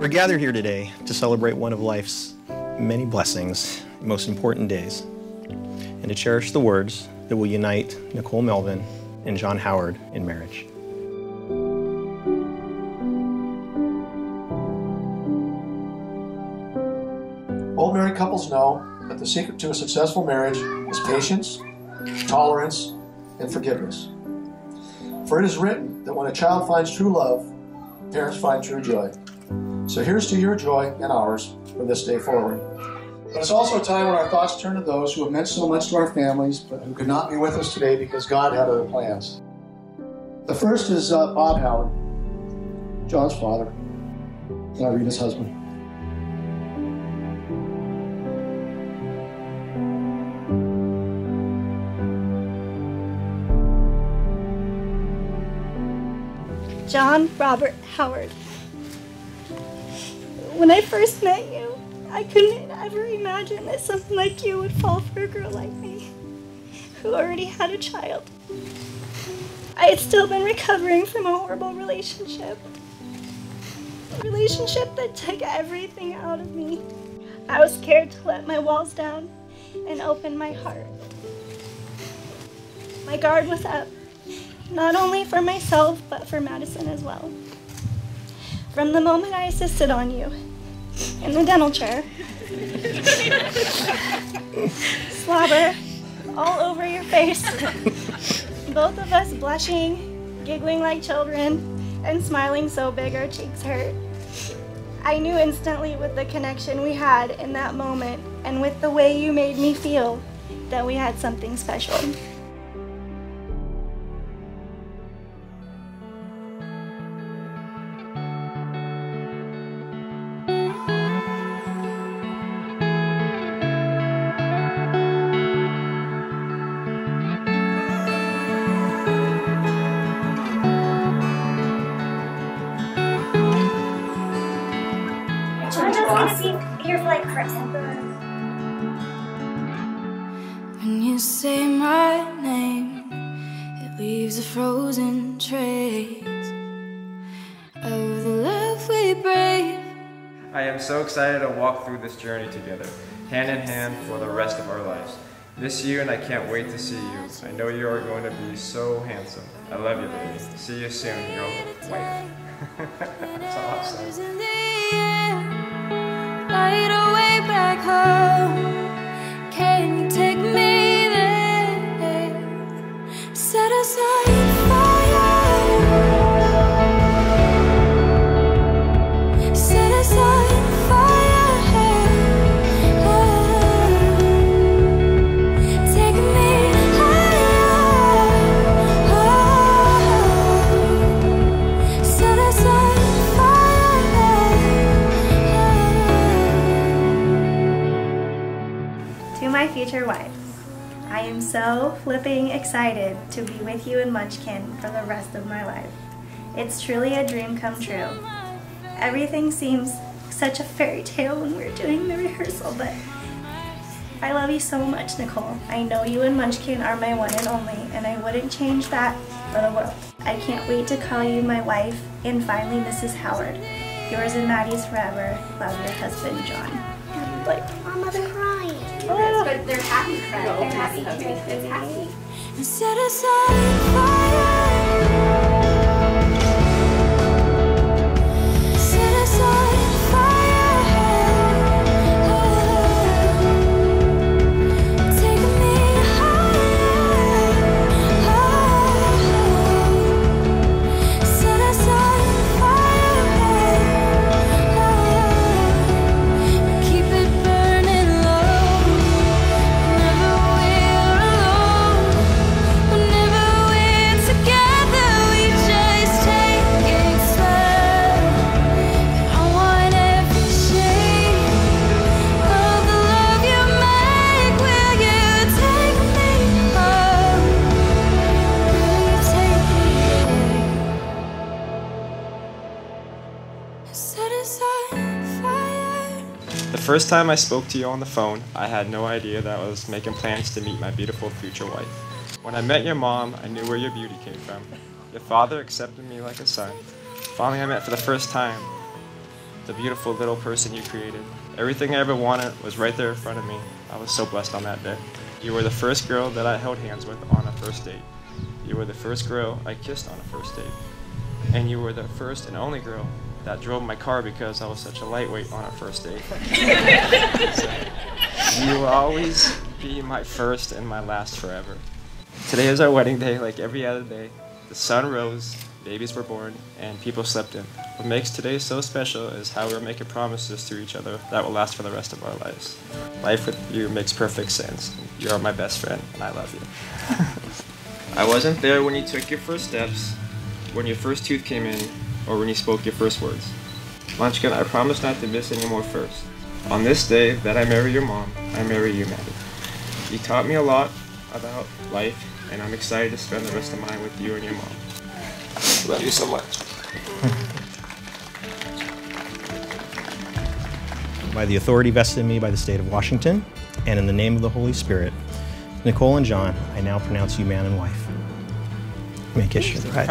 We're gathered here today to celebrate one of life's many blessings, most important days, and to cherish the words that will unite Nichole Melvin and John Howard in marriage. Old married couples know that the secret to a successful marriage is patience, tolerance, and forgiveness. For it is written that when a child finds true love, parents find true joy. So here's to your joy and ours from this day forward. But it's also a time when our thoughts turn to those who have meant so much to our families, but who could not be with us today because God had other plans. The first is Bob Howard, John's father, and Irina's husband. John Robert Howard. When I first met you, I couldn't ever imagine that someone like you would fall for a girl like me, who already had a child. I had still been recovering from a horrible relationship. A relationship that took everything out of me. I was scared to let my walls down and open my heart. My guard was up, not only for myself, but for Madison as well. From the moment I assisted on you in the dental chair, slobber all over your face, both of us blushing, giggling like children, and smiling so big our cheeks hurt. I knew instantly with the connection we had in that moment and with the way you made me feel that we had something special. Here for like for example. When you say my name, it leaves a frozen trace of the love we brave. I am so excited to walk through this journey together, hand in hand for the rest of our lives. Miss you and I can't wait to see you. I know you are going to be so handsome. I love you, baby. See you soon, your wife. That's awesome. Light away back home. Can you take me there? Set aside fire. Set aside fire. Take me higher. Set aside fire. To my future wife, I am so flipping excited to be with you in Munchkin for the rest of my life. It's truly a dream come true. Everything seems such a fairy tale when we're doing the rehearsal, but I love you so much, Nichole. I know you and Munchkin are my one and only, and I wouldn't change that for the world. I can't wait to call you my wife and finally Mrs. Howard. Yours and Maddie's forever. Love, your husband, John. Like, Mama, they're crying. Oh. But they're happy crying. They're happy too. It's happy. And set aside fire. Set aside fire. Take me higher. Set aside fire. Keep it burning low. Whenever we're alone, whenever we're together, we just take it slow. And I want every shade of the love you make. Will you take me home? Will you take me there? Set aside fire. The first time I spoke to you on the phone, I had no idea that I was making plans to meet my beautiful future wife. When I met your mom, I knew where your beauty came from. Your father accepted me like a son. Finally, I met for the first time the beautiful little person you created. Everything I ever wanted was right there in front of me. I was so blessed on that day. You were the first girl that I held hands with on a first date. You were the first girl I kissed on a first date. And you were the first and only girl that drove my car because I was such a lightweight on our first date. So, you will always be my first and my last forever. Today is our wedding day like every other day. The sun rose, babies were born, and people slept in. What makes today so special is how we're making promises to each other that will last for the rest of our lives. Life with you makes perfect sense. You are my best friend, and I love you. I wasn't there when you took your first steps, when your first tooth came in, or when you spoke your first words. Munchkin, I promise not to miss any more first. On this day that I marry your mom, I marry you, Maddie. You taught me a lot about life, and I'm excited to spend the rest of mine with you and your mom. Love you so much. By the authority vested in me by the state of Washington, and in the name of the Holy Spirit, Nichole and John, I now pronounce you man and wife. May I kiss you the bride.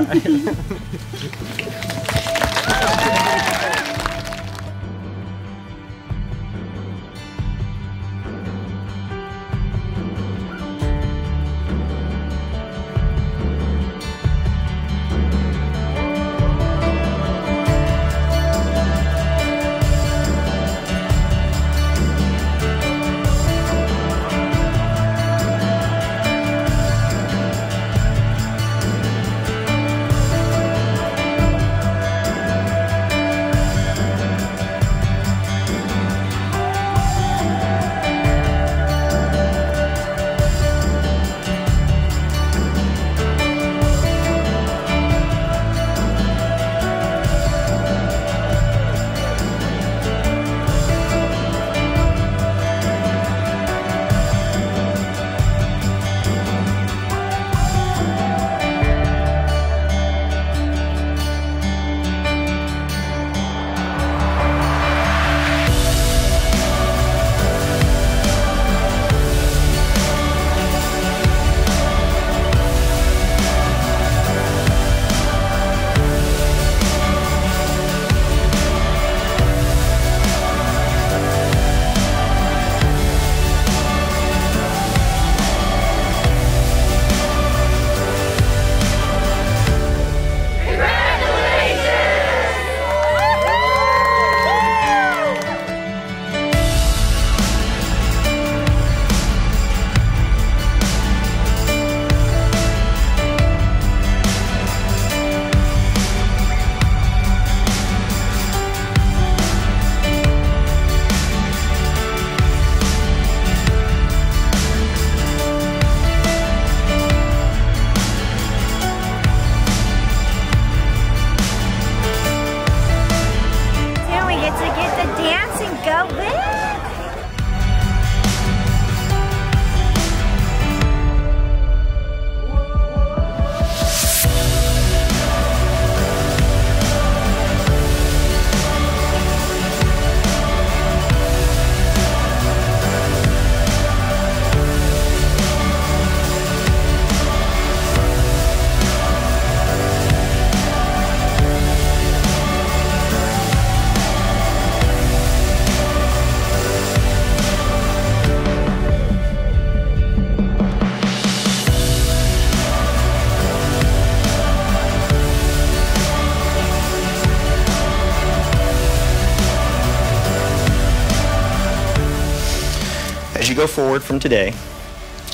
As you go forward from today,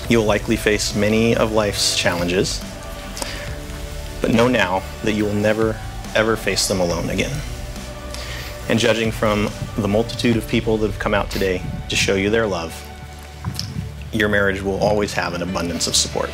you will likely face many of life's challenges, but know now that you will never, ever face them alone again. And judging from the multitude of people that have come out today to show you their love, your marriage will always have an abundance of support.